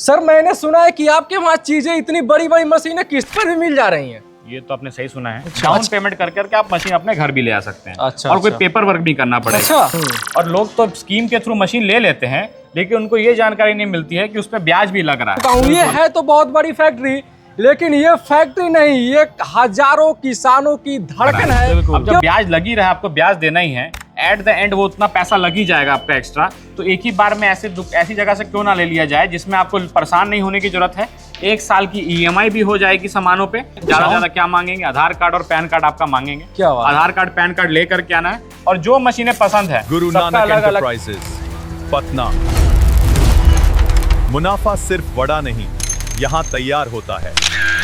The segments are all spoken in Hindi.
सर मैंने सुना है कि आपके वहाँ चीजें इतनी बड़ी बड़ी मशीनें किस्त पर भी मिल जा रही हैं। ये तो आपने सही सुना है। डाउन पेमेंट कर करके आप मशीन अपने घर भी ले आ सकते हैं। और कोई पेपर वर्क भी करना पड़ेगा। और लोग तो स्कीम के थ्रू मशीन ले लेते हैं, लेकिन उनको ये जानकारी नहीं मिलती है कि उस पर ब्याज भी लग रहा है। ये है तो बहुत बड़ी फैक्ट्री, लेकिन ये फैक्ट्री नहीं, ये हजारों किसानों की धड़कन है। अब जब ब्याज लगी रहा है, आपको ब्याज देना ही है। एट द एंड वो उतना पैसा लग ही जाएगा आपका एक्स्ट्रा। तो एक ही बार में ऐसी जगह से क्यों ना ले लिया जाए जिसमें आपको परेशान नहीं होने की जरूरत है। 1 साल की EMI भी हो जाएगी सामानों पे। ज्यादा से ज्यादा क्या मांगेंगे, आधार कार्ड और पैन कार्ड आपका मांगेंगे। क्या बात? आधार कार्ड पैन कार्ड लेकर के आना है। और जो मशीनें पसंद है, गुरु नानक एंटरप्राइजेस, पटना। मुनाफा सिर्फ बड़ा नहीं, यहाँ तैयार होता है।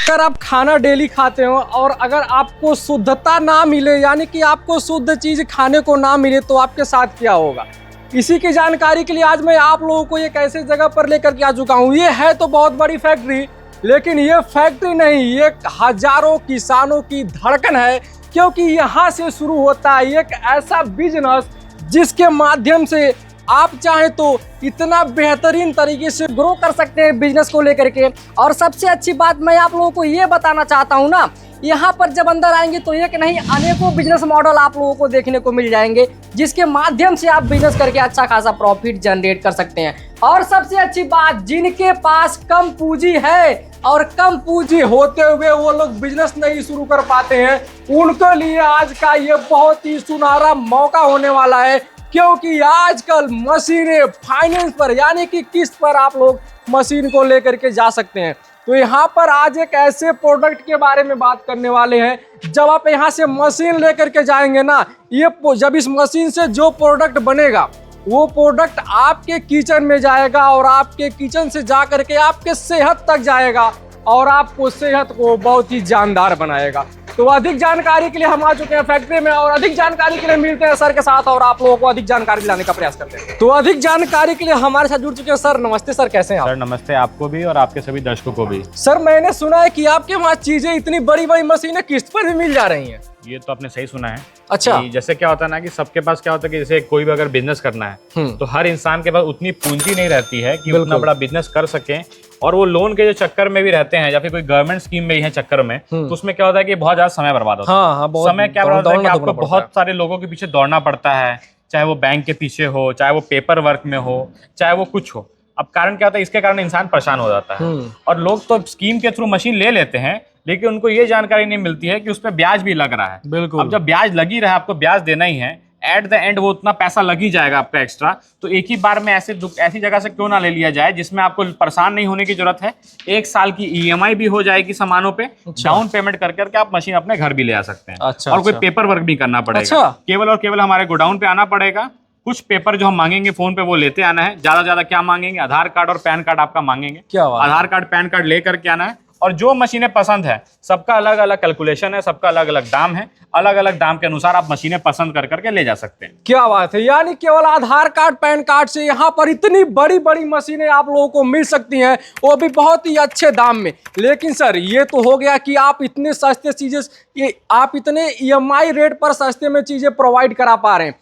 अगर आप खाना डेली खाते हो और अगर आपको शुद्धता ना मिले, यानी कि आपको शुद्ध चीज खाने को ना मिले, तो आपके साथ क्या होगा, इसी की जानकारी के लिए आज मैं आप लोगों को एक ऐसे जगह पर लेकर के आ चुका हूँ। ये है तो बहुत बड़ी फैक्ट्री, लेकिन ये फैक्ट्री नहीं, ये हजारों किसानों की धड़कन है। क्योंकि यहाँ से शुरू होता है एक ऐसा बिजनेस जिसके माध्यम से आप चाहे तो इतना बेहतरीन तरीके से ग्रो कर सकते हैं बिजनेस को लेकर के। और सबसे अच्छी बात मैं आप लोगों को ये बताना चाहता हूँ ना, यहाँ पर जब अंदर आएंगे तो एक नहीं अनेकों बिजनेस मॉडल आप लोगों को देखने को मिल जाएंगे, जिसके माध्यम से आप बिजनेस करके अच्छा खासा प्रॉफिट जनरेट कर सकते हैं। और सबसे अच्छी बात, जिनके पास कम पूंजी है और कम पूंजी होते हुए वो लोग बिजनेस नहीं शुरू कर पाते हैं, उनके लिए आज का ये बहुत ही सुनहरा मौका होने वाला है। क्योंकि आजकल मशीनें फाइनेंस पर, यानी कि किस्त पर आप लोग मशीन को लेकर के जा सकते हैं। तो यहाँ पर आज एक ऐसे प्रोडक्ट के बारे में बात करने वाले हैं। जब आप यहाँ से मशीन लेकर के जाएंगे ना, ये जब इस मशीन से जो प्रोडक्ट बनेगा, वो प्रोडक्ट आपके किचन में जाएगा और आपके किचन से जा करके आपके सेहत तक जाएगा और आपको सेहत को बहुत ही जानदार बनाएगा। तो अधिक जानकारी के लिए हम आ चुके हैं फैक्ट्री में, और अधिक जानकारी के लिए मिलते हैं सर के साथ और आप लोगों को अधिक जानकारी दिलाने का प्रयास करते हैं। तो अधिक जानकारी के लिए हमारे साथ जुड़ चुके हैं सर। नमस्ते सर, कैसे हैं आप? सर नमस्ते, आपको भी और आपके सभी दर्शकों को भी। सर मैंने सुना है कि आपके वहाँ चीजें इतनी बड़ी बड़ी मशीनें किस्त पर भी मिल जा रही हैं। ये तो आपने सही सुना है। अच्छा। जैसे क्या होता है ना कि सबके पास क्या होता है कि जैसे कोई भी अगर बिजनेस करना है तो हर इंसान के पास उतनी पूंजी नहीं रहती है कि उतना बड़ा बिजनेस कर सके। और वो लोन के जो चक्कर में भी रहते हैं या फिर कोई गवर्नमेंट स्कीम में ही है चक्कर में, तो उसमें क्या होता है कि बहुत ज्यादा समय बर्बाद होता है। समय क्या बर्बाद होता है कि आपको बहुत सारे लोगों के पीछे दौड़ना पड़ता है, चाहे वो बैंक के पीछे हो, चाहे वो पेपर वर्क में हो, चाहे वो कुछ हो। अब कारण क्या होता है, इसके कारण इंसान परेशान हो जाता है। और लोग तो स्कीम के थ्रू मशीन ले लेते हैं, लेकिन उनको ये जानकारी नहीं मिलती है कि उस पर ब्याज भी लग रहा है। बिल्कुल। अब जब ब्याज लगी रहा है, आपको ब्याज देना ही है। एट द एंड वो उतना पैसा लग ही जाएगा आपका एक्स्ट्रा। तो एक ही बार में ऐसी जगह से क्यों ना ले लिया जाए जिसमें आपको परेशान नहीं होने की जरूरत है। 1 साल की EMI भी हो जाएगी सामानों पे। डाउन पेमेंट कर करके आप मशीन अपने घर भी ले आ सकते हैं। और कोई पेपर वर्क भी करना पड़ेगा। केवल और केवल हमारे गोडाउन पे आना पड़ेगा। कुछ पेपर जो हम मांगेंगे फोन पे वो लेते आना है। ज्यादा से ज्यादा क्या मांगेंगे, आधार कार्ड और पैन कार्ड आपका मांगेंगे। क्या बात? आधार कार्ड पैन कार्ड लेकर के आना है। और जो मशीनें पसंद है, सबका अलग अलग कैलकुलेशन है, सबका अलग अलग दाम है। अलग अलग दाम के अनुसार आप मशीनें पसंद कर करके ले जा सकते हैं। क्या बात है, यानी केवल आधार कार्ड पैन कार्ड से यहाँ पर इतनी बड़ी बड़ी मशीनें आप लोगों को मिल सकती हैं, वो भी बहुत ही अच्छे दाम में। लेकिन सर ये तो हो गया कि आप इतने सस्ते चीजें, आप इतने EMI रेट पर सस्ते में चीजें प्रोवाइड करा पा रहे हैं।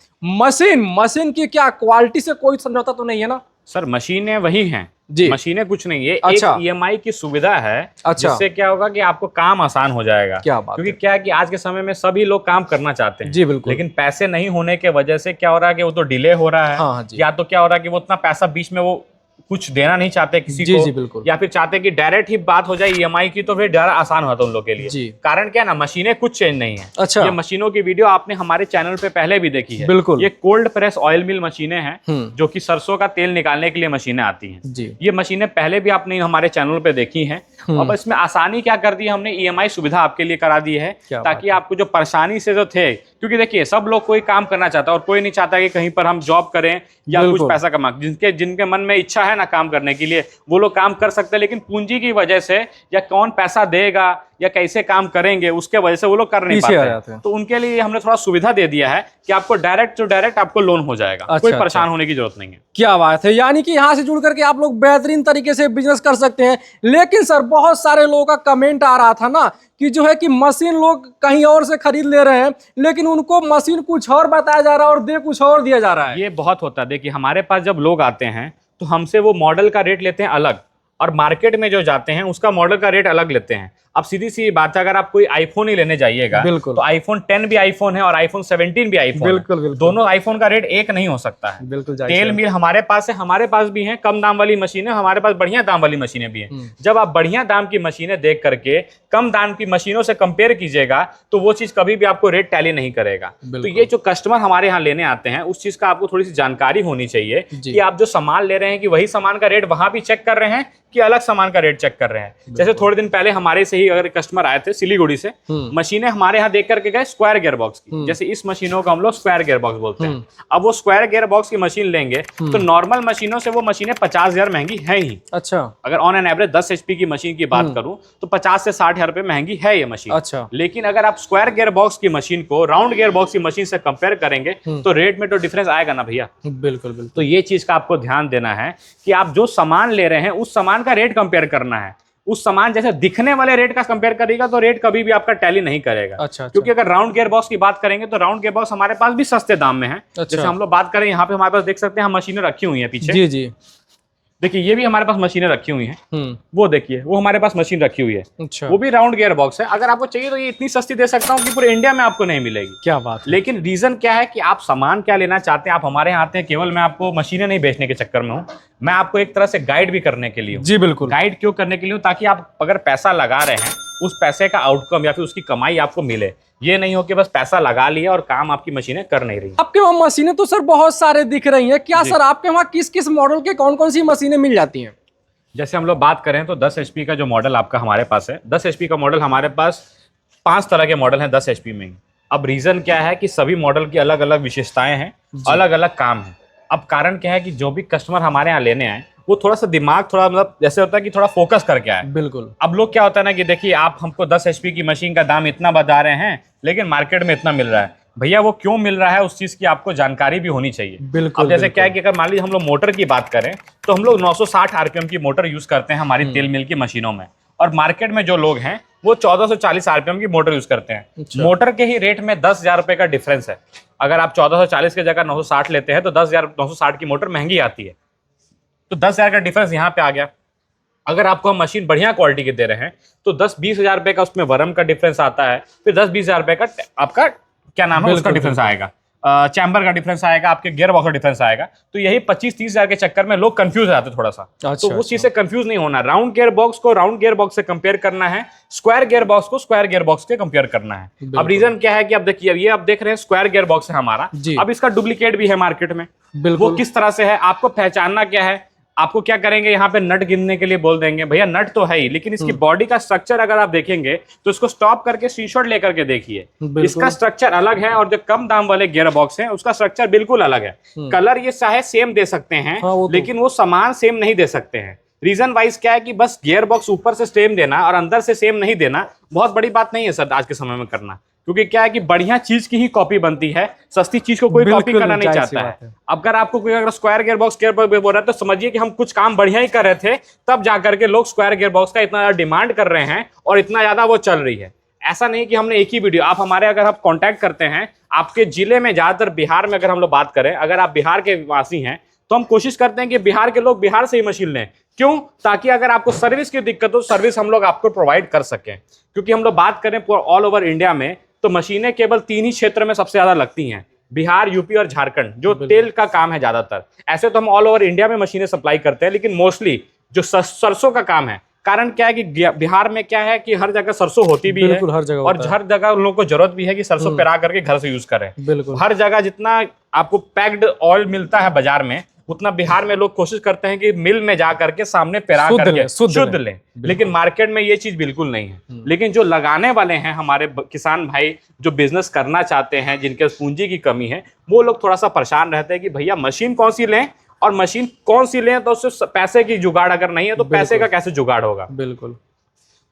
मशीन की क्या क्वालिटी से कोई समझौता तो नहीं है ना? सर मशीनें वही हैं जी, मशीनें कुछ नहीं है। अच्छा। एक EMI की सुविधा है। अच्छा। जिससे क्या होगा कि आपको काम आसान हो जाएगा। क्या बात क्योंकि क्या है कि आज के समय में सभी लोग काम करना चाहते हैं। जी बिल्कुल। लेकिन पैसे नहीं होने के वजह से क्या हो रहा है कि वो तो डिले हो रहा है। हाँ जी। या तो क्या हो रहा है कि वो उतना पैसा बीच में वो कुछ देना नहीं चाहते किसी को। जी बिल्कुल। या फिर चाहते कि डायरेक्ट ही बात हो जाए EMI की, तो फिर ज़्यादा आसान होता है उन लोग के लिए। जी। कारण क्या है ना, मशीनें कुछ चेंज नहीं है। अच्छा। ये मशीनों की वीडियो आपने हमारे चैनल पे पहले भी देखी है। बिल्कुल। ये कोल्ड प्रेस ऑयल मिल मशीनें हैं, जो कि सरसों का तेल निकालने के लिए मशीनें आती हैं। जी। ये मशीनें पहले भी आपने हमारे चैनल पे देखी हैं। अब इसमें आसानी क्या कर दी है हमने, EMI सुविधा आपके लिए करा दी है, ताकि आपको जो परेशानी से जो थे, क्योंकि देखिए सब लोग कोई काम करना चाहता है और कोई नहीं चाहता कि कहीं पर हम जॉब करें या कुछ पैसा कमा। जिनके मन में इच्छा है ना काम करने के लिए, वो लोग काम कर सकते हैं, लेकिन पूंजी की वजह से या कौन पैसा देगा या कैसे काम करेंगे उसके वजह से वो लोग कर नहीं पाते। तो उनके लिए हमने थोड़ा सुविधा दे दिया है कि आपको डायरेक्ट टू डायरेक्ट आपको लोन हो जाएगा। अच्छा, कोई परेशान होने की जरूरत नहीं है। क्या बात है, यानी कि यहाँ से जुड़ करके आप लोग बेहतरीन तरीके से बिजनेस कर सकते हैं। लेकिन सर बहुत सारे लोगों का कमेंट आ रहा था ना कि जो है कि मशीन लोग कहीं और से खरीद ले रहे हैं, लेकिन उनको मशीन कुछ और बताया जा रहा है और दे कुछ और दिया जा रहा है। ये बहुत होता है। देखिए हमारे पास जब लोग आते हैं तो हमसे वो मॉडल का रेट लेते हैं अलग, और मार्केट में जो जाते हैं उसका मॉडल का रेट अलग लेते हैं। अब सीधी सी बात है, अगर आप कोई आईफोन ही लेने जाइएगा तो आईफोन 10 भी आईफोन है और आईफोन 17 भी आईफोन है। दोनों आईफोन का रेट एक नहीं हो सकता है। बिल्कुल तेल मिल हमारे पास है, हमारे पास भी है कम दाम वाली मशीनें, हमारे पास बढ़िया दाम वाली मशीनें भी हैं। जब आप बढ़िया दाम की मशीनें देख करके कम दाम की मशीनों से कंपेयर कीजिएगा तो वो चीज कभी भी आपको रेट टैली नहीं करेगा। तो ये जो कस्टमर हमारे यहाँ लेने आते हैं उस चीज का आपको थोड़ी सी जानकारी होनी चाहिए कि आप जो सामान ले रहे हैं कि वही सामान का रेट वहां भी चेक कर रहे हैं कि अलग सामान का रेट चेक कर रहे हैं। जैसे थोड़े दिन पहले हमारे से ही अगर कस्टमर आए थे सिलीगुड़ी से, मशीनें हमारे यहाँ देख करके गए स्क्वायर गियर बॉक्स की, जैसे इस मशीनों को हम लोग स्क्वायर गियर बॉक्स बोलते हैं। अब वो स्क्वायर गियर बॉक्स की मशीन लेंगे तो नॉर्मल मशीनों से वो मशीनें 50,000 महंगी है ही। अच्छा, अगर ऑन एन एवरेज 10 HP की मशीन की बात करूं तो 50 से 60 हजार रुपए महंगी है ये मशीन। अच्छा, लेकिन अगर आप स्क्वायर गियर बॉक्स की मशीन को राउंड गियर बॉक्स की मशीन से कंपेयर करेंगे तो रेट में तो डिफरेंस आएगा ना भैया। बिल्कुल बिल्कुल। तो ये चीज का आपको ध्यान देना है कि आप जो सामान ले रहे हैं उस सामान का रेट कंपेयर करना है। उस सामान जैसे दिखने वाले रेट का कंपेयर करेगा तो रेट कभी भी आपका टैली नहीं करेगा। अच्छा, क्योंकि अगर राउंड गियर बॉक्स की बात करेंगे तो राउंड गियर बॉक्स हमारे पास भी सस्ते दाम में है। अच्छा। जैसे हम लोग बात करें यहाँ पे हमारे पास देख सकते हैं हम मशीनें रखी हुई हैं पीछे। जी जी, देखिए ये भी हमारे पास मशीनें रखी हुई हैं। वो देखिए वो हमारे पास मशीन रखी हुई है। अच्छा, वो भी राउंड गियर बॉक्स है। अगर आपको चाहिए तो ये इतनी सस्ती दे सकता हूँ कि पूरे इंडिया में आपको नहीं मिलेगी। क्या बात है। लेकिन रीजन क्या है कि आप सामान क्या लेना चाहते हैं। आप हमारे यहाँ आते हैं केवल मैं आपको मशीनें नहीं बेचने के चक्कर में हूँ, मैं आपको एक तरह से गाइड भी करने के लिए हूँ। जी बिल्कुल। गाइड क्यों करने के लिए हूँ, ताकि आप अगर पैसा लगा रहे हैं उस पैसे का आउटकम या फिर उसकी कमाई आपको मिले। ये नहीं हो कि बस पैसा लगा लिया और काम आपकी मशीनें कर नहीं रही। आपके वहाँ मशीनें तो सर बहुत सारे दिख रही हैं, क्या सर आपके वहाँ किस किस मॉडल के कौन कौन सी मशीनें मिल जाती हैं? जैसे हम लोग बात करें तो 10 HP का जो मॉडल आपका हमारे पास है, 10 HP का मॉडल हमारे पास 5 तरह के मॉडल हैं 10 HP में ही। अब रीजन क्या है कि सभी मॉडल की अलग अलग विशेषताएं हैं, अलग अलग काम है। अब कारण क्या है कि जो भी कस्टमर हमारे यहाँ लेने आए वो थोड़ा सा दिमाग थोड़ा मतलब जैसे होता है कि थोड़ा फोकस करके आए। बिल्कुल। अब लोग क्या होता है ना कि देखिए आप हमको 10 HP की मशीन का दाम इतना बता रहे हैं लेकिन मार्केट में इतना मिल रहा है। भैया वो क्यों मिल रहा है उस चीज की आपको जानकारी भी होनी चाहिए। बिल्कुल। अब जैसे क्या है कि अगर मान लीजिए हम लोग मोटर की बात करें तो हम लोग 960 RPM की मोटर यूज करते हैं हमारी तेल मिल की मशीनों में, और मार्केट में जो लोग हैं वो 1440 RPM की मोटर यूज करते हैं। अच्छा। मोटर के ही रेट में 10,000 रुपए का डिफरेंस है। अगर आप 1440 की जगह 960 लेते हैं तो 10,960 की मोटर महंगी आती है। तो 10,000 का डिफरेंस यहाँ पे आ गया। अगर आपको हम मशीन बढ़िया क्वालिटी के दे रहे हैं तो 10-20 हजार रुपए का उसमें वरम का डिफरेंस आता है, फिर 10-20 हजार रुपए का आपका क्या नाम है उसका डिफरेंस आएगा, चैम्बर का डिफरेंस आएगा, आपके गियर बॉक्स का डिफरेंस आएगा। तो यही 25-30 हजार के चक्कर में लोग कंफ्यूज हो जाते हैं थोड़ा सा। तो उस चीज से कंफ्यूज नहीं होना। राउंड गियर बॉक्स को राउंड गियर बॉक्स से कंपेयर करना है, स्क्वायर गियर बॉक्स को स्क्वायर गियर बॉक्स के कंपेयर करना है। अब रीजन क्या है कि अब देखिए, अब ये आप देख रहे हैं स्क्वायर गियर बॉक्स है हमारा, अब इसका डुप्लीकेट भी है मार्केट में। वो किस तरह से है आपको पहचानना क्या है, आपको क्या करेंगे यहाँ पे नट गिनने के लिए बोल देंगे। भैया नट तो है ही, लेकिन इसकी बॉडी का स्ट्रक्चर अगर आप देखेंगे तो इसको स्टॉप करके स्क्रीनशॉट लेकर के देखिए, इसका स्ट्रक्चर अलग है और जो कम दाम वाले गियर बॉक्स हैं उसका स्ट्रक्चर बिल्कुल अलग है। कलर ये चाहे सेम दे सकते हैं लेकिन वो सामान सेम नहीं दे सकते हैं। रीजन वाइज क्या है कि बस गियर बॉक्स ऊपर से सेम देना और अंदर से सेम नहीं देना बहुत बड़ी बात नहीं है सर आज के समय में करना, क्योंकि क्या है कि बढ़िया चीज की ही कॉपी बनती है, सस्ती चीज को कोई कॉपी करना नहीं चाहता है। अगर आपको कोई अगर स्क्वायर गियर बॉक्स बोल रहा है तो समझिए कि हम कुछ काम बढ़िया ही कर रहे थे, तब जाकर के लोग स्क्वायर गियर बॉक्स का इतना ज्यादा डिमांड कर रहे हैं और इतना ज्यादा वो चल रही है। ऐसा नहीं कि हमने एक ही वीडियो, आप हमारे अगर आप कांटेक्ट करते हैं आपके जिले में, ज्यादातर बिहार में अगर हम लोग बात करें, अगर आप बिहार के वासी हैं तो हम कोशिश करते हैं कि बिहार के लोग बिहार से ही मशीन लें। क्यों? ताकि अगर आपको सर्विस की दिक्कत हो, सर्विस हम लोग आपको प्रोवाइड कर सकें। क्योंकि हम लोग बात करें ऑल ओवर इंडिया में तो मशीनें केवल 3 ही क्षेत्र में सबसे ज्यादा लगती हैं, बिहार, यूपी और झारखंड, जो तेल का काम है ज्यादातर। ऐसे तो हम ऑल ओवर इंडिया में मशीनें सप्लाई करते हैं, लेकिन मोस्टली जो सरसों का काम है, कारण क्या है कि बिहार में क्या है कि हर जगह सरसों होती भी है और हर जगह उन लोगों को जरूरत भी है कि सरसों पेरा करके घर से यूज करें। हर जगह जितना आपको पैक्ड ऑयल मिलता है बाजार में, उतना बिहार में लोग कोशिश करते हैं कि मिल में जा करके सामने पेरा करके शुद्ध लें, लेकिन मार्केट में ये चीज बिल्कुल नहीं है। लेकिन जो लगाने वाले हैं हमारे किसान भाई, जो बिजनेस करना चाहते हैं, जिनके पूंजी की कमी है, वो लोग थोड़ा सा परेशान रहते हैं कि भैया मशीन कौन सी लें और मशीन कौन सी लें, तो उससे पैसे की जुगाड़ अगर नहीं है तो पैसे का कैसे जुगाड़ होगा। बिल्कुल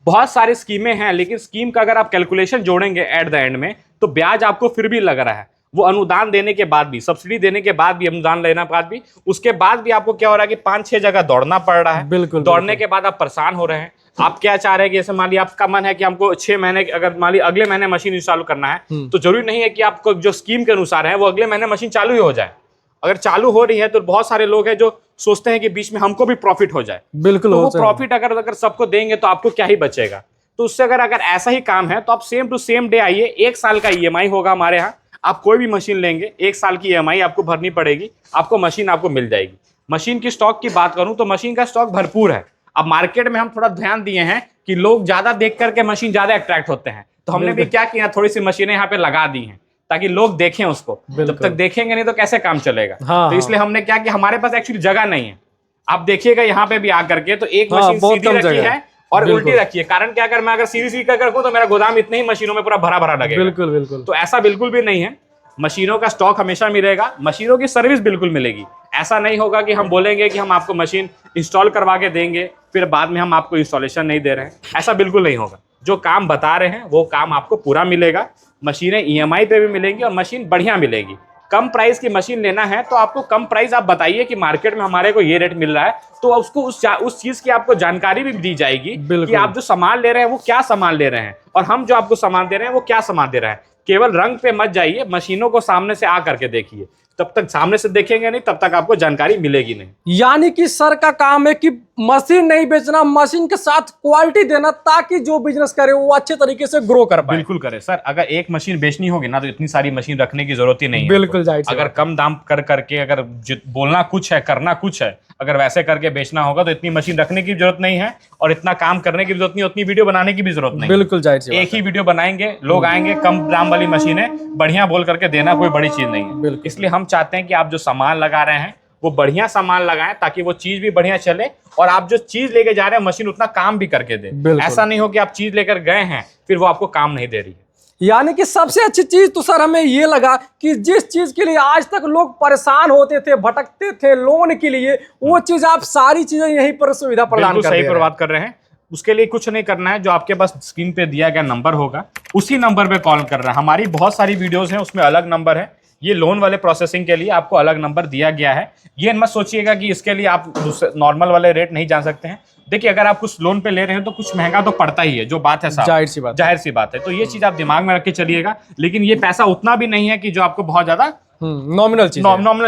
बहुत सारी स्कीमें हैं, लेकिन स्कीम का अगर आप कैलकुलेशन जोड़ेंगे एट द एंड में तो ब्याज आपको फिर भी लग रहा है। वो अनुदान देने के बाद भी, सब्सिडी देने के बाद भी, अनुदान लेने के बाद भी, उसके बाद भी आपको क्या हो रहा है कि 5-6 जगह दौड़ना पड़ रहा है। बिल्कुल दौड़ने के बाद आप परेशान हो रहे हैं। आप क्या चाह रहे हैं कि जैसे मान लीजिए आपका मन है कि हमको 6 महीने, अगर मान लीजिए अगले महीने मशीन इंस्टॉल करना है, तो जरूरी नहीं है कि आपको जो स्कीम के अनुसार है वो अगले महीने मशीन चालू ही हो जाए। अगर चालू हो रही है तो बहुत सारे लोग हैं जो सोचते हैं कि बीच में हमको भी प्रॉफिट हो जाए। बिल्कुल, तो वो प्रॉफिट अगर सबको देंगे तो आपको क्या ही बचेगा। तो उससे अगर ऐसा ही काम है तो आप सेम टू सेम डे आइए। 1 साल का EMI होगा हमारे यहाँ। आप कोई भी मशीन लेंगे 1 साल की EMI आपको भरनी पड़ेगी, आपको मशीन आपको मिल जाएगी। मशीन की स्टॉक की बात करूं तो मशीन का स्टॉक भरपूर है। अब मार्केट में हम थोड़ा ध्यान दिए हैं कि लोग ज्यादा देख करके मशीन ज्यादा अट्रैक्ट होते हैं, तो हमने भी क्या किया, थोड़ी सी मशीनें यहाँ पे लगा दी हैं ताकि लोग देखें उसको। जब तक देखेंगे नहीं तो कैसे काम चलेगा। तो इसलिए हमने क्या किया, हमारे पास एक्चुअली जगह नहीं है। आप देखिएगा यहाँ पे भी आकर के तो एक मशीन सीधी रखी है और उल्टी रखी है। कारण क्या, अगर मैं सीधी करके रखूं तो मेरा गोदाम इतने ही मशीनों में पूरा भरा लगेगा। बिल्कुल बिल्कुल। तो ऐसा बिल्कुल भी नहीं है। मशीनों का स्टॉक हमेशा मिलेगा, मशीनों की सर्विस बिल्कुल मिलेगी। ऐसा नहीं होगा कि हम बोलेंगे कि हम आपको मशीन इंस्टॉल करवा के देंगे फिर बाद में हम आपको इंस्टॉलेशन नहीं दे रहे हैं, ऐसा बिल्कुल नहीं होगा। जो काम बता रहे हैं वो काम आपको पूरा मिलेगा। मशीनें EMI पे भी मिलेंगी और मशीन बढ़िया मिलेगी। कम प्राइस की मशीन लेना है तो आपको कम प्राइस आप बताइए कि मार्केट में हमारे को ये रेट मिल रहा है, तो उसको उस चीज की आपको जानकारी भी दी जाएगी कि आप जो सामान ले रहे हैं वो क्या सामान ले रहे हैं और हम जो आपको सामान दे रहे हैं वो क्या सामान दे रहे हैं। केवल रंग पे मत जाइए, मशीनों को सामने से आ करके देखिए। तब तक सामने से देखेंगे नहीं तब तक आपको जानकारी मिलेगी नहीं। यानी कि सर का काम है कि मशीन नहीं बेचना, मशीन के साथ क्वालिटी देना ताकि जो बिजनेस करे वो अच्छे तरीके से ग्रो कर पाए। बिल्कुल करे सर। अगर एक मशीन बेचनी होगी ना तो इतनी सारी मशीन रखने की जरूरत ही नहीं है। बिल्कुल जाहिर सी अगर कम दाम कर करके अगर बोलना कुछ है करना कुछ है, अगर वैसे करके बेचना होगा तो इतनी मशीन रखने की जरूरत नहीं है और इतना काम करने की जरूरत नहीं, उतनी वीडियो बनाने की भी जरूरत नहीं। बिल्कुल जाहिर सी एक ही वीडियो बनाएंगे, लोग आएंगे, कम दाम वाली मशीनें बढ़िया बोल करके देना कोई बड़ी चीज नहीं है। इसलिए हम चाहते हैं कि आप जो सामान लगा रहे हैं वो बढ़िया सामान लगाएं ताकि वो चीज भी बढ़िया चले और आप जो चीज लेके जा रहे हैं मशीन उतना काम भी करके दे। ऐसा नहीं हो कि आप चीज लेकर गए हैं फिर वो आपको काम नहीं दे रही है। यानी कि सबसे अच्छी चीज तो सर हमें ये लगा कि जिस चीज के लिए आज तक लोग परेशान होते थे, भटकते थे लोन के लिए, वो चीज आप सारी चीजें यहीं पर सुविधा प्रदान कर रहे हैं। सही पर बात कर रहे हैं। उसके लिए कुछ नहीं करना है, जो आपके पास स्क्रीन पे दिया गया नंबर होगा उसी नंबर पे कॉल कर रहा है। हमारी बहुत सारी वीडियोस हैं उसमें अलग नंबर है। ये लोन वाले प्रोसेसिंग के लिए आपको अलग नंबर दिया गया है। ये मत सोचिएगा कि इसके लिए आप नॉर्मल वाले रेट नहीं जान सकते हैं। देखिए अगर आप कुछ लोन पे ले रहे हैं तो कुछ महंगा तो पड़ता ही है, जो बात है जाहिर सी बात है। तो ये चीज आप दिमाग में रख के चलिएगा। लेकिन ये पैसा उतना भी नहीं है कि जो आपको बहुत ज्यादा नॉमिनल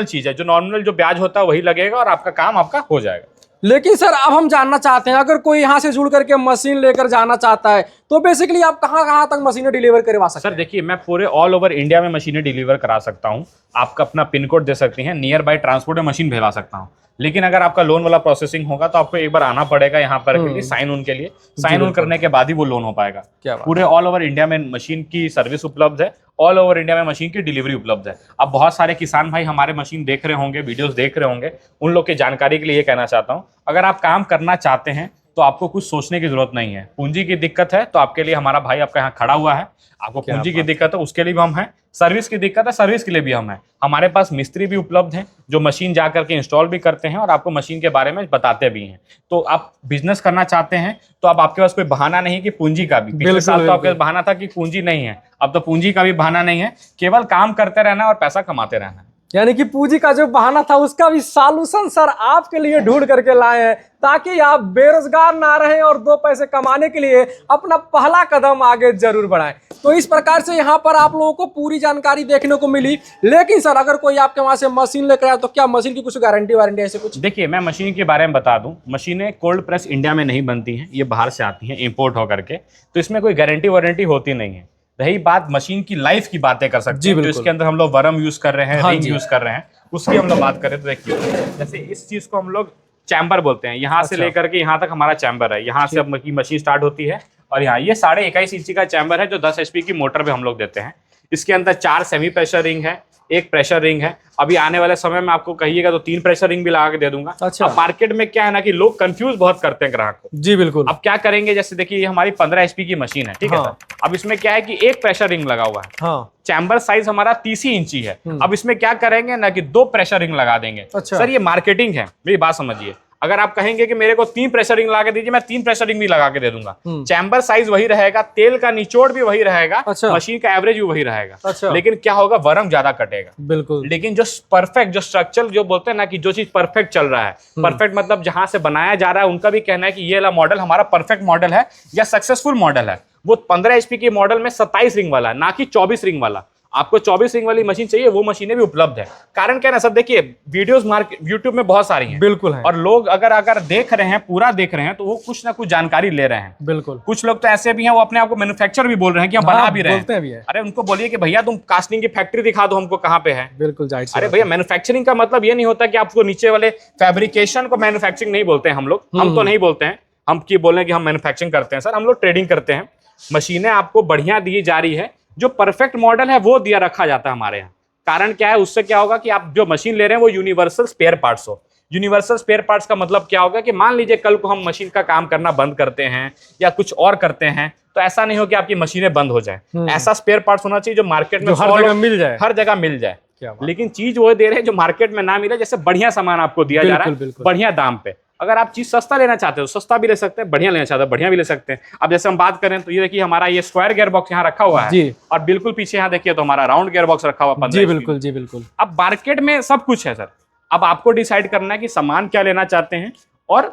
चीज है। जो नॉमिनल जो ब्याज होता है वही लगेगा और आपका काम आपका हो जाएगा। लेकिन सर अब हम जानना चाहते हैं, अगर कोई यहाँ से जुड़ करके मशीन लेकर जाना चाहता है तो बेसिकली आप कहाँ तक मशीनें डिलीवर करवा सकते हैं? सर देखिए मैं पूरे ऑल ओवर इंडिया में मशीनें डिलीवर करा सकता हूँ। आपका अपना पिन कोड दे सकती हैं, नियर बाय ट्रांसपोर्ट में मशीन भेजवा सकता हूँ। लेकिन अगर आपका लोन वाला प्रोसेसिंग होगा तो आपको एक बार आना पड़ेगा यहाँ पर के लिए साइन ऑन के लिए। साइन ऑन करने के बाद ही वो लोन हो पाएगा। पूरे ऑल ओवर इंडिया में मशीन की सर्विस उपलब्ध है, ऑल ओवर इंडिया में मशीन की डिलीवरी उपलब्ध है। अब बहुत सारे किसान भाई हमारे मशीन देख रहे होंगे, वीडियोस देख रहे होंगे, उन लोग की जानकारी के लिए ये कहना चाहता हूँ, अगर आप काम करना चाहते हैं तो आपको कुछ सोचने की जरूरत नहीं है। पूंजी की दिक्कत है तो आपके लिए हमारा भाई आपका यहाँ खड़ा हुआ है। आपको पूंजी की दिक्कत है उसके लिए भी हम हैं, सर्विस की दिक्कत है सर्विस के लिए भी हम हैं। हमारे पास मिस्त्री भी उपलब्ध हैं जो मशीन जा करके इंस्टॉल भी करते हैं और आपको मशीन के बारे में बताते भी हैं। तो आप बिजनेस करना चाहते हैं तो अब आपके पास कोई बहाना नहीं है कि पूंजी का भी। पिछले साल तो आपके पास बहाना था कि पूंजी नहीं है, अब तो पूंजी का भी बहाना नहीं है। केवल काम करते रहना और पैसा कमाते रहना है। यानी कि पूंजी का जो बहाना था उसका भी सॉल्यूशन सर आपके लिए ढूंढ करके लाए हैं ताकि आप बेरोजगार ना रहें और 2 पैसे कमाने के लिए अपना पहला कदम आगे जरूर बढ़ाएं। तो इस प्रकार से यहाँ पर आप लोगों को पूरी जानकारी देखने को मिली। लेकिन सर अगर कोई आपके वहां से मशीन लेकर आया तो क्या मशीन की कुछ गारंटी वारंटी ऐसे कुछ? देखिए मैं मशीन के बारे में बता दूं, मशीनें कोल्ड प्रेस इंडिया में नहीं बनती हैं, ये बाहर से आती हैं इम्पोर्ट होकर के। तो इसमें कोई गारंटी वारंटी होती नहीं है। रही बात मशीन की लाइफ की बातें कर सकते हैं, तो इसके अंदर हम लोग वरम यूज कर रहे हैं, रिंग यूज कर रहे हैं, उसकी हम लोग बात करें तो देखिए जैसे इस चीज को हम लोग चैम्बर बोलते हैं। यहाँ से लेकर के यहाँ तक हमारा चैम्बर है। यहाँ से अब मशीन स्टार्ट होती है और यहाँ ये 21.5 इंची का चैम्बर है जो 10 HP की मोटर पे हम लोग देते हैं। इसके अंदर 4 सेमी प्रेशर रिंग है, 1 प्रेशर रिंग है। अभी आने वाले समय में आपको कहिएगा तो 3 प्रेशर रिंग भी लगा के दे दूंगा। अच्छा। अब मार्केट में क्या है ना कि लोग कंफ्यूज बहुत करते हैं ग्राहक को। जी बिल्कुल। अब क्या करेंगे, जैसे देखिए ये हमारी 15 HP की मशीन है, ठीक है सर। अब इसमें क्या है कि 1 प्रेशर रिंग लगा हुआ है। चैम्बर साइज हमारा 30 इंची है। अब इसमें क्या करेंगे ना कि 2 प्रेशर रिंग लगा देंगे। अच्छा। सर ये मार्केटिंग है, मेरी बात समझिए। अगर आप कहेंगे कि मेरे को 3 प्रेशर रिंग लगा के दीजिए, मैं 3 प्रेशर रिंग भी लगा के दे दूंगा। चैम्बर साइज वही रहेगा, तेल का निचोड़ भी वही रहेगा। अच्छा। मशीन का एवरेज भी वही रहेगा। अच्छा। लेकिन क्या होगा, वरम ज्यादा कटेगा। बिल्कुल। लेकिन जो परफेक्ट, जो स्ट्रक्चर जो बोलते हैं ना कि जो चीज परफेक्ट चल रहा है, परफेक्ट मतलब जहां से बनाया जा रहा है उनका भी कहना है कि ये वाला मॉडल हमारा परफेक्ट मॉडल है या सक्सेसफुल मॉडल है। वो 15 HP के मॉडल में 27 रिंग वाला है, ना कि 24 रिंग वाला। आपको 24 रिंग वाली मशीन चाहिए, वो मशीनें भी उपलब्ध है। कारण क्या है ना सर, देखिए वीडियोस यूट्यूब में बहुत सारी हैं, बिल्कुल है, और लोग अगर देख रहे हैं, पूरा देख रहे हैं, तो वो कुछ ना कुछ जानकारी ले रहे हैं। बिल्कुल। कुछ लोग तो ऐसे भी हैं, वो अपने आप को मैन्युफैक्चर भी बोल रहे हैं कि हम बना भी रहे हैं। अरे उनको बोलिए कि भैया तुम कास्टिंग की फैक्ट्री दिखा दो हमको कहाँ पे है। बिल्कुल। अरे भैया मैन्युफैक्चरिंग का मतलब ये नहीं होता कि आपको नीचे वाले फैब्रिकेशन को मैन्युफैक्चरिंग नहीं बोलते हैं हम लोग, हम तो नहीं बोलते हैं। हम की बोले कि हम मैन्युफैक्चरिंग करते हैं सर, हम लोग ट्रेडिंग करते हैं। मशीनें आपको बढ़िया दी जा रही है, जो परफेक्ट मॉडल है वो दिया रखा जाता है हमारे यहाँ। कारण क्या है, उससे क्या होगा कि आप जो मशीन ले रहे हैं वो यूनिवर्सल स्पेयर पार्ट्स हो। यूनिवर्सल स्पेयर पार्ट्स का मतलब क्या होगा कि मान लीजिए कल को हम मशीन का काम करना बंद करते हैं या कुछ और करते हैं, तो ऐसा नहीं हो कि आपकी मशीनें बंद हो जाए। ऐसा स्पेयर पार्ट्स होना चाहिए जो मार्केट में हर जगह मिल जाए, हर जगह मिल जाए। लेकिन चीज वो दे रहे हैं जो मार्केट में ना मिले, जैसे बढ़िया सामान आपको दिया जा रहा है बढ़िया दाम पे। अगर आप चीज सस्ता लेना चाहते हो सस्ता भी ले सकते हैं, बढ़िया लेना चाहते हो बढ़िया भी ले सकते हैं। अब जैसे हम बात करें तो ये देखिए हमारा ये स्क्वायर गियर बॉक्स यहाँ रखा हुआ है, और बिल्कुल पीछे यहाँ देखिए तो हमारा राउंड गियर बॉक्स रखा हुआ। जी बिल्कुल, जी बिल्कुल। अब मार्केट में सब कुछ है सर, अब आपको डिसाइड करना है कि सामान क्या लेना चाहते हैं और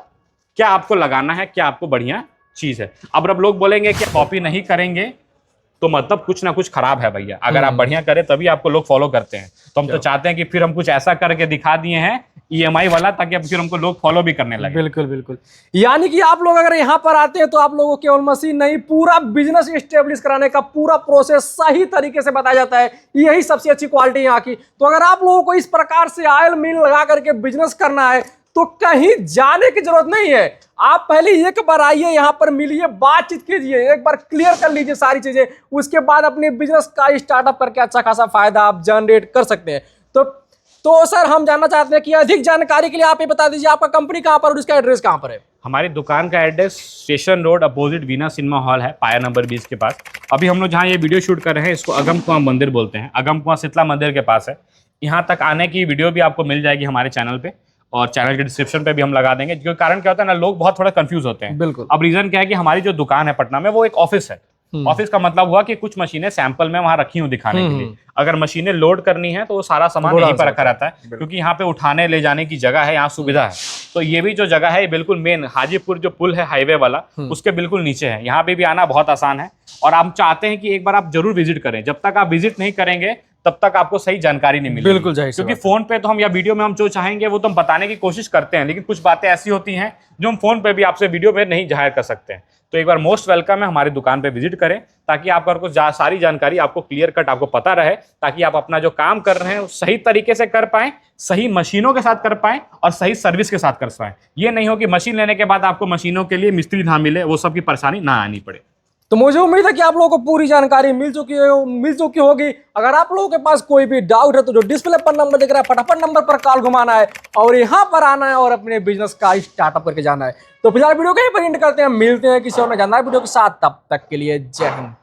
क्या आपको लगाना है, क्या आपको बढ़िया चीज है। अब लोग बोलेंगे कि कॉपी नहीं करेंगे तो मतलब कुछ ना कुछ खराब है भैया। अगर आप बढ़िया करें तभी आपको लोग फॉलो करते हैं। तो हम तो चाहते हैं कि फिर हम कुछ ऐसा करके दिखा दिए हैं EMI वाला, ताकि अब फिर हमको लोग फॉलो भी करने लगे। बिल्कुल बिल्कुल। यानी कि आप लोग अगर यहाँ पर आते हैं तो आप लोगों को केवल मशीन नहीं, पूरा बिजनेस स्टेब्लिश कराने का पूरा प्रोसेस सही तरीके से बताया जाता है। यही सबसे अच्छी क्वालिटी यहाँ की। तो अगर आप लोगों को इस प्रकार से ऑयल मिल लगा करके बिजनेस करना है तो कहीं जाने की जरूरत नहीं है। आप पहले एक बार आइए, यहाँ पर मिलिए, बातचीत कीजिए, एक बार क्लियर कर लीजिए सारी चीजें, उसके बाद अपने बिजनेस का स्टार्टअप करके अच्छा खासा फायदा आप जनरेट कर सकते हैं। तो सर हम जानना चाहते हैं कि अधिक जानकारी के लिए आप ये बता दीजिए आपका कंपनी कहाँ पर और इसका एड्रेस कहाँ पर है। हमारी दुकान का address station road opposite Veena cinema hall है, पाया नंबर 20 के पास। अभी हम लोग जहाँ ये वीडियो शूट कर रहे हैं इसको अगम कुआं मंदिर बोलते हैं, अगम कुआं शीतला मंदिर के पास है। यहाँ तक आने की वीडियो भी आपको मिल जाएगी हमारे चैनल पे, और चैनल के डिस्क्रिप्शन पे भी हम लगा देंगे। क्योंकि कारण क्या होता है ना, लोग बहुत थोड़ा कंफ्यूज होते हैं। बिल्कुल। अब रीजन क्या है कि हमारी जो दुकान है पटना में वो एक ऑफिस है। ऑफिस का मतलब हुआ कि कुछ मशीनें सैंपल में वहां रखी हूँ दिखाने के लिए। अगर मशीनें लोड करनी है तो वो सारा सामान यहीं पर रखा रहता है, क्योंकि यहाँ पे उठाने ले जाने की जगह है, यहाँ सुविधा है। तो ये भी जो जगह है ये बिल्कुल मेन हाजीपुर जो पुल है हाईवे वाला, उसके बिल्कुल नीचे है। यहाँ पे भी आना बहुत आसान है, और हम चाहते हैं कि एक बार आप जरूर विजिट करें। जब तक आप विजिट नहीं करेंगे तब तक आपको सही जानकारी नहीं मिलेगी। बिल्कुल, क्योंकि फोन पे तो हम या वीडियो में हम जो चाहेंगे वो तो हम बताने की कोशिश करते हैं, लेकिन कुछ बातें ऐसी होती हैं जो हम फोन पे भी आपसे वीडियो में नहीं जाहिर कर सकते हैं। तो एक बार मोस्ट वेलकम है, हमारी दुकान पे विजिट करें, ताकि आपको सारी जानकारी आपको क्लियर कट आपको पता रहे, ताकि आप अपना जो काम कर रहे हैं सही तरीके से कर पाएं, सही मशीनों के साथ कर पाएं और सही सर्विस के साथ कर पाएं। ये नहीं हो कि मशीन लेने के बाद आपको मशीनों के लिए मिस्त्री ना मिले, वो सब की परेशानी ना आनी पड़े। तो मुझे उम्मीद है कि आप लोगों को पूरी जानकारी मिल चुकी होगी। अगर आप लोगों के पास कोई भी डाउट है तो जो डिस्प्ले पर नंबर दिख रहा है फटाफट नंबर पर कॉल घुमाना है और यहाँ पर आना है और अपने बिजनेस का स्टार्टअप करके जाना है। तो फिलहाल वीडियो कहीं पर एंड करते हैं, मिलते हैं किसी और जानदार वीडियो के साथ, तब तक के लिए जय हिंद।